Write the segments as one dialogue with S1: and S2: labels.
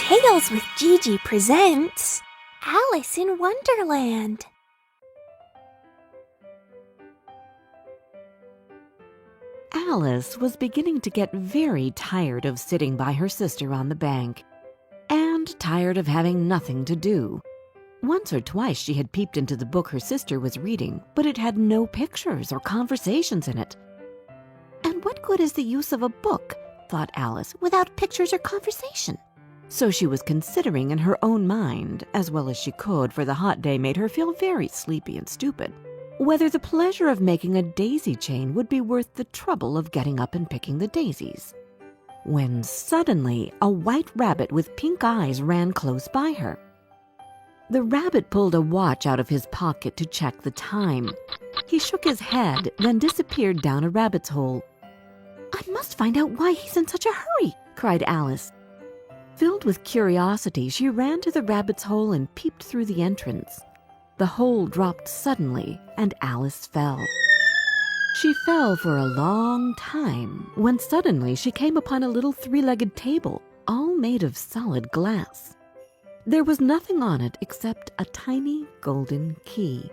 S1: Tales with Gigi presents Alice in Wonderland.
S2: Alice was beginning to get very tired of sitting by her sister on the bank, and tired of having nothing to do. Once or twice she had peeped into the book her sister was reading, but it had no pictures or conversations in it. And what good is the use of a book, thought Alice, without pictures or conversation? So she was considering in her own mind, as well as she could, for the hot day made her feel very sleepy and stupid, whether the pleasure of making a daisy chain would be worth the trouble of getting up and picking the daisies. When suddenly a white rabbit with pink eyes ran close by her. The rabbit pulled a watch out of his pocket to check the time. He shook his head, then disappeared down a rabbit's hole. "I must find out why he's in such a hurry," cried Alice. Filled with curiosity, she ran to the rabbit's hole and peeped through the entrance. The hole dropped suddenly, and Alice fell. She fell for a long time, when suddenly she came upon a little three-legged table, all made of solid glass. There was nothing on it except a tiny golden key.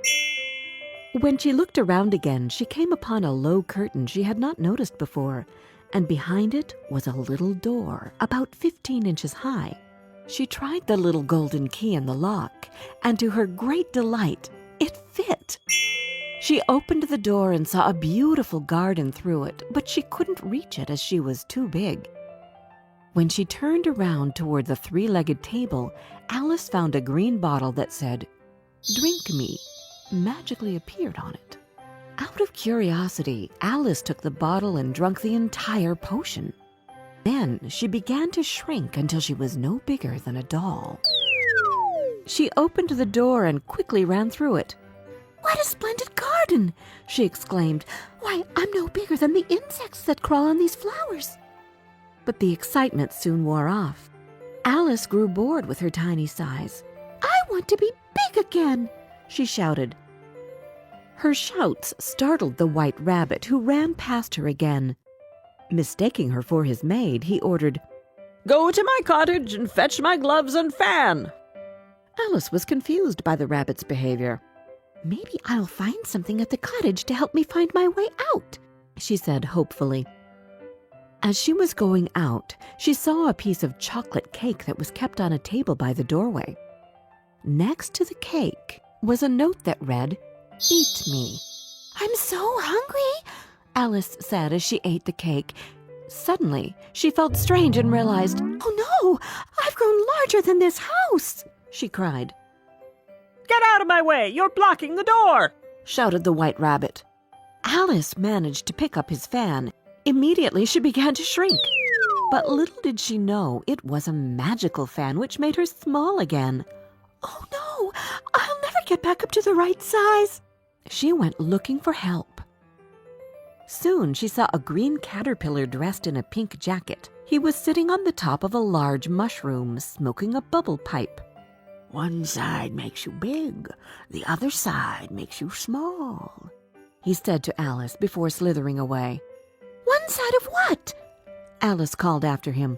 S2: When she looked around again, she came upon a low curtain she had not noticed before, and behind it was a little door, about 15 inches high. She tried the little golden key in the lock, and to her great delight, it fit. She opened the door and saw a beautiful garden through it, but she couldn't reach it as she was too big. When she turned around toward the three-legged table, Alice found a green bottle that said, "Drink me," magically appeared on it. Out of curiosity, Alice took the bottle and drank the entire potion. Then she began to shrink until she was no bigger than a doll. She opened the door and quickly ran through it. "What a splendid garden!" she exclaimed. "Why, I'm no bigger than the insects that crawl on these flowers." But the excitement soon wore off. Alice grew bored with her tiny size. "I want to be big again," she shouted. Her shouts startled the white rabbit, who ran past her again. Mistaking her for his maid, he ordered, "Go to my cottage and fetch my gloves and fan." Alice was confused by the rabbit's behavior. "Maybe I'll find something at the cottage to help me find my way out," she said hopefully. As she was going out, she saw a piece of chocolate cake that was kept on a table by the doorway. Next to the cake was a note that read, "Eat me." "I'm so hungry," Alice said as she ate the cake. Suddenly, she felt strange and realized, "Oh no, I've grown larger than this house," she cried.
S3: "Get out of my way! You're blocking the door!"
S2: shouted the white rabbit. Alice managed to pick up his fan. Immediately, she began to shrink. But little did she know it was a magical fan which made her small again. "Oh no, I'll never get back up to the right size." She went looking for help. Soon she saw a green caterpillar dressed in a pink jacket. He was sitting on the top of a large mushroom, smoking a bubble pipe.
S4: "One side makes you big, the other side makes you small,"
S2: he said to Alice before slithering away.
S1: "One side of what?"
S2: Alice called after him.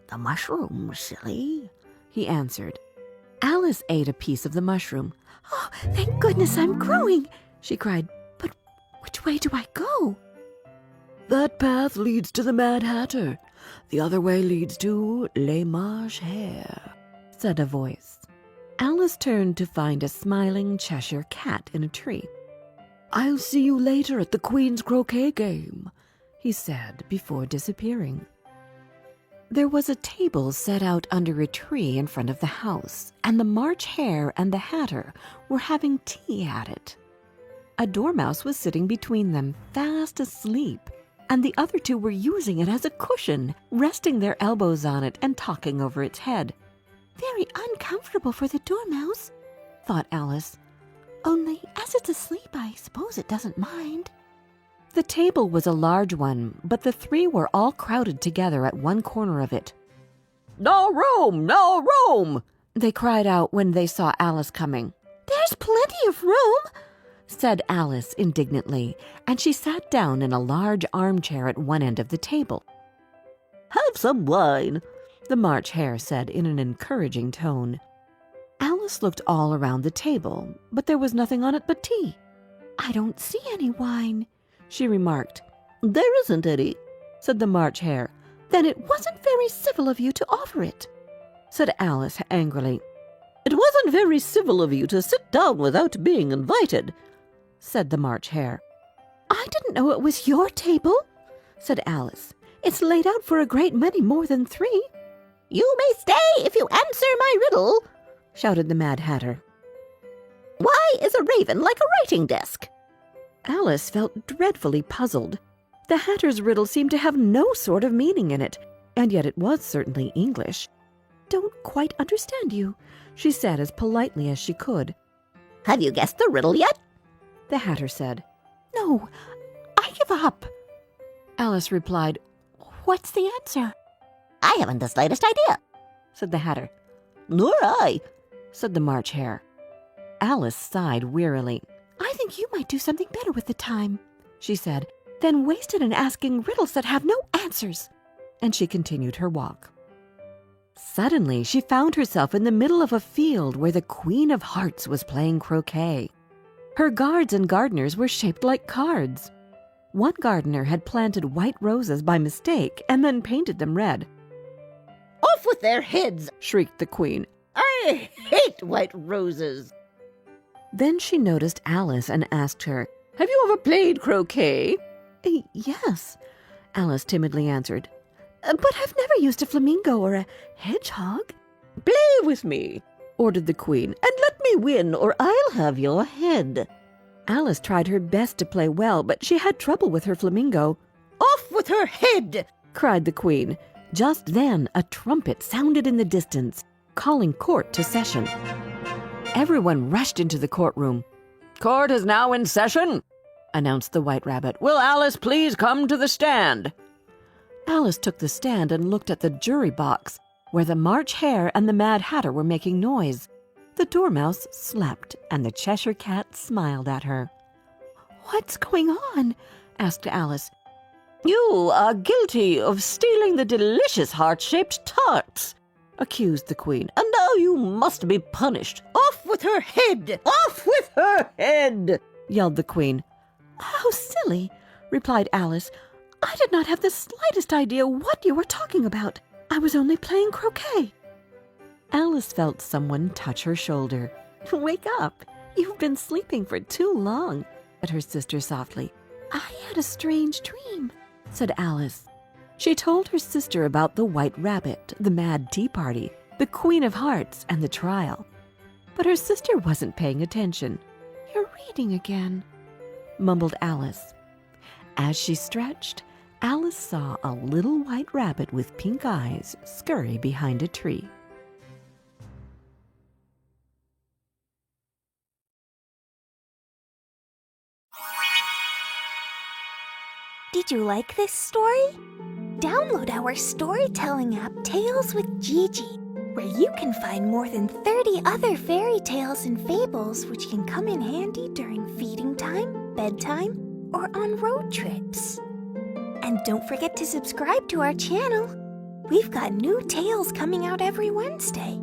S4: "The mushroom, silly,"
S2: he answered. Alice ate a piece of the mushroom.
S1: "Oh, thank goodness I'm growing," she cried. "But which way do I go?"
S4: "That path leads to the Mad Hatter. The other way leads to Les Marches Hare,"
S2: said a voice. Alice turned to find a smiling Cheshire cat in a tree.
S4: "I'll see you later at the Queen's croquet game,"
S2: he said before disappearing. There was a table set out under a tree in front of the house, and the March Hare and the Hatter were having tea at it. A dormouse was sitting between them, fast asleep, and the other two were using it as a cushion, resting their elbows on it and talking over its head.
S1: "Very uncomfortable for the dormouse,"
S2: thought Alice.
S1: "Only, as it's asleep, I suppose it doesn't mind."
S2: The table was a large one, but the three were all crowded together at one corner of it.
S3: "No room! No room!"
S2: they cried out when they saw Alice coming.
S1: "There's plenty of room,"
S2: said Alice indignantly, and she sat down in a large armchair at one end of the table.
S3: "Have some wine,"
S2: the March Hare said in an encouraging tone. Alice looked all around the table, but there was nothing on it but tea.
S1: I don't see any wine,
S2: she remarked.
S4: There isn't any, said the March Hare.
S1: Then it wasn't very civil of you to offer it,
S2: said Alice angrily.
S4: It wasn't very civil of you to sit down without being invited,
S2: said the March Hare.
S1: I didn't know it was your table, said Alice. It's laid out for a great many more than 3.
S5: You may stay if you answer my riddle,
S2: shouted the Mad Hatter.
S5: Why is a raven like a writing desk?
S2: Alice felt dreadfully puzzled. The Hatter's riddle seemed to have no sort of meaning in it, and yet it was certainly English.
S1: Don't quite understand you,
S2: she said as politely as she could.
S5: Have you guessed the riddle yet?
S2: The Hatter said.
S1: No, I give up.
S2: Alice replied,
S1: What's the answer?
S5: I haven't the slightest idea,
S2: said the Hatter.
S4: Nor I,
S2: said the March Hare. Alice sighed wearily.
S1: I think you might do something better with the time,
S2: she said,
S1: than waste it in asking riddles that have no answers.
S2: And she continued her walk. Suddenly, she found herself in the middle of a field where the Queen of Hearts was playing croquet. Her guards and gardeners were shaped like cards. One gardener had planted white roses by mistake and then painted them red.
S5: Off with their heads,
S2: shrieked the Queen.
S5: I hate white roses.
S2: Then she noticed Alice and asked her, Have you ever played croquet?
S1: Yes,
S2: Alice timidly answered.
S1: But I've never used a flamingo or a hedgehog.
S4: Play with me, ordered the Queen, and let me win, or I'll have your head.
S2: Alice tried her best to play well, but she had trouble with her flamingo.
S5: Off with her head,
S2: cried the Queen. Just then, a trumpet sounded in the distance, calling court to session. Everyone rushed into the courtroom.
S4: Court is now in session, announced the White Rabbit. Will Alice please come to the stand?
S2: Alice took the stand and looked at the jury box, where the March Hare and the Mad Hatter were making noise. The Dormouse slept, and the Cheshire Cat smiled at her.
S1: What's going on?
S2: asked Alice.
S4: You are guilty of stealing the delicious heart-shaped tarts, accused the Queen, and now you must be punished.
S5: Off with her head!
S4: Off with her head!
S2: Yelled the Queen.
S1: How silly, replied Alice. I did not have the slightest idea what you were talking about. I was only playing croquet.
S2: Alice felt someone touch her shoulder.
S1: Wake up. You've been sleeping for too long, said her sister softly. I had a strange dream, said Alice.
S2: She told her sister about the White Rabbit, the Mad Tea Party, the Queen of Hearts, and the trial. But her sister wasn't paying attention.
S1: You're reading again,
S2: mumbled Alice. As she stretched, Alice saw a little white rabbit with pink eyes scurry behind a tree.
S6: Did you like this story? Download our storytelling app, Tales with Gigi, where you can find more than 30 other fairy tales and fables which can come in handy during feeding time, bedtime, or on road trips. And don't forget to subscribe to our channel. We've got new tales coming out every Wednesday.